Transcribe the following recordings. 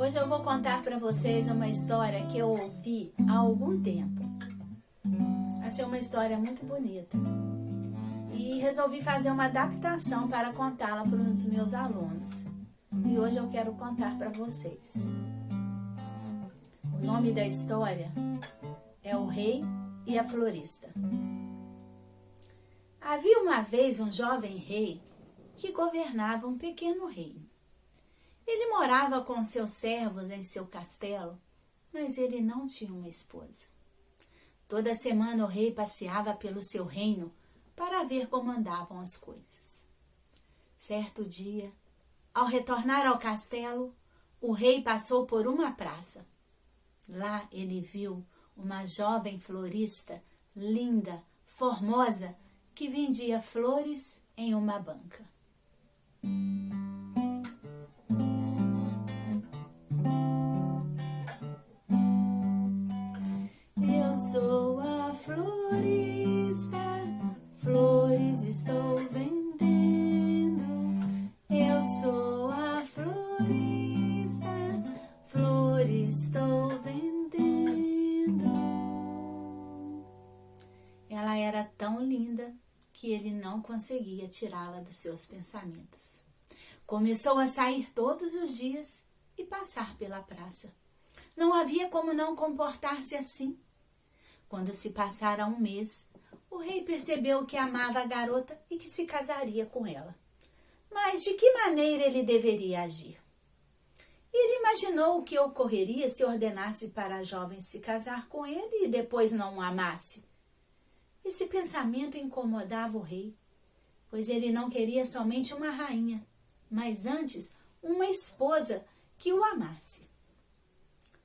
Hoje eu vou contar para vocês uma história que eu ouvi há algum tempo. Achei uma história muito bonita e resolvi fazer uma adaptação para contá-la para os meus alunos. E hoje eu quero contar para vocês. O nome da história é O Rei e a Florista. Havia uma vez um jovem rei que governava um pequeno reino. Ele morava com seus servos em seu castelo, mas ele não tinha uma esposa. Toda semana o rei passeava pelo seu reino para ver como andavam as coisas. Certo dia, ao retornar ao castelo, o rei passou por uma praça. Lá ele viu uma jovem florista, linda, formosa, que vendia flores em uma banca. Eu sou a florista, flores estou vendendo. Eu sou a florista, flores estou vendendo. Ela era tão linda que ele não conseguia tirá-la dos seus pensamentos. Começou a sair todos os dias e passar pela praça. Não havia como não comportar-se assim. Quando se passara um mês, o rei percebeu que amava a garota e que se casaria com ela. Mas de que maneira ele deveria agir? Ele imaginou o que ocorreria se ordenasse para a jovem se casar com ele e depois não o amasse. Esse pensamento incomodava o rei, pois ele não queria somente uma rainha, mas antes uma esposa que o amasse.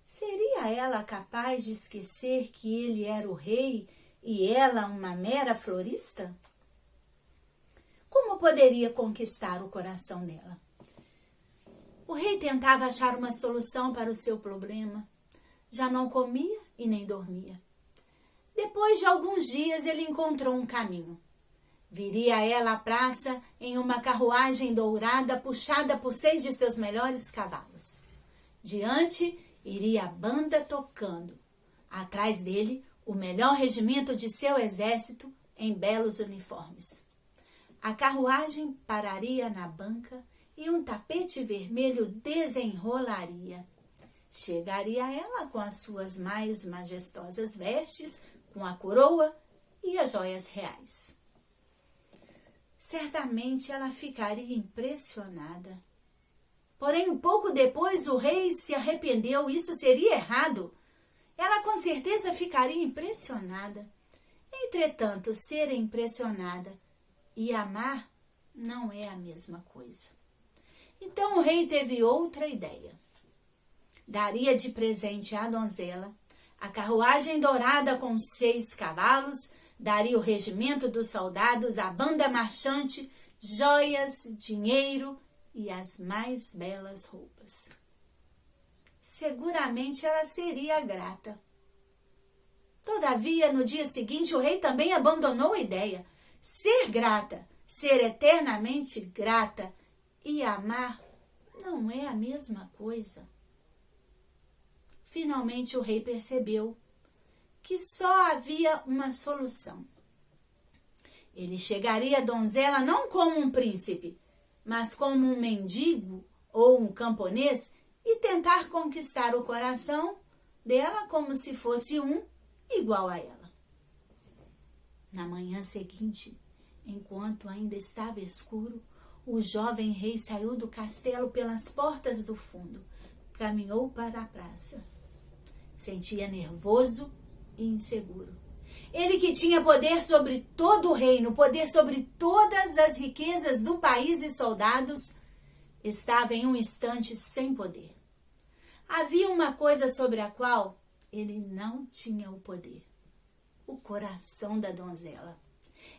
Seria ela capaz de esquecer que ele era o rei e ela uma mera florista? Como poderia conquistar o coração dela? O rei tentava achar uma solução para o seu problema. Já não comia e nem dormia. Depois de alguns dias ele encontrou um caminho. Viria ela à praça em uma carruagem dourada puxada por 6 de seus melhores cavalos. Diante iria a banda tocando. Atrás dele, o melhor regimento de seu exército em belos uniformes. A carruagem pararia na banca e um tapete vermelho desenrolaria. Chegaria ela com as suas mais majestosas vestes, com a coroa e as joias reais. Certamente ela ficaria impressionada. Porém, um pouco depois o rei se arrependeu, isso seria errado. Ela com certeza ficaria impressionada. Entretanto, ser impressionada e amar não é a mesma coisa. Então o rei teve outra ideia. Daria de presente à donzela a carruagem dourada com 6 cavalos, daria o regimento dos soldados, a banda marchante, joias, dinheiro e as mais belas roupas. Seguramente ela seria grata. Todavia, no dia seguinte, o rei também abandonou a ideia. Ser grata, ser eternamente grata e amar não é a mesma coisa. Finalmente o rei percebeu que só havia uma solução. Ele chegaria à donzela não como um príncipe, mas como um mendigo ou um camponês e tentar conquistar o coração dela como se fosse um igual a ela. Na manhã seguinte, enquanto ainda estava escuro, o jovem rei saiu do castelo pelas portas do fundo, caminhou para a praça. Sentia nervoso e inseguro. Ele que tinha poder sobre todo o reino, poder sobre todas as riquezas do país e soldados, estava em um instante sem poder. Havia uma coisa sobre a qual ele não tinha o poder: o coração da donzela.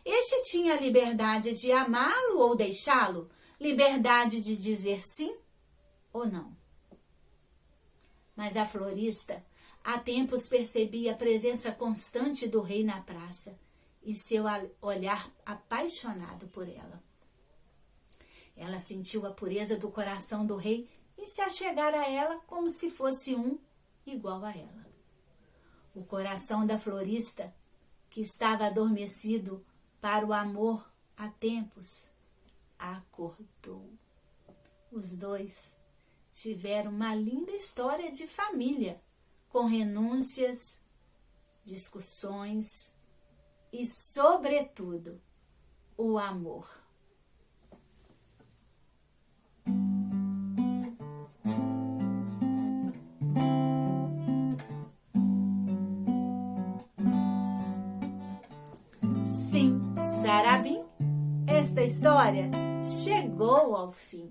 Este tinha a liberdade de amá-lo ou deixá-lo, liberdade de dizer sim ou não. Mas a florista há tempos percebia a presença constante do rei na praça e seu olhar apaixonado por ela. Ela sentiu a pureza do coração do rei e e se achegar a ela como se fosse um igual a ela. O coração da florista, que estava adormecido para o amor há tempos, acordou. Os dois tiveram uma linda história de família, com renúncias, discussões e, sobretudo, o amor. Sim, Sarabim, esta história chegou ao fim.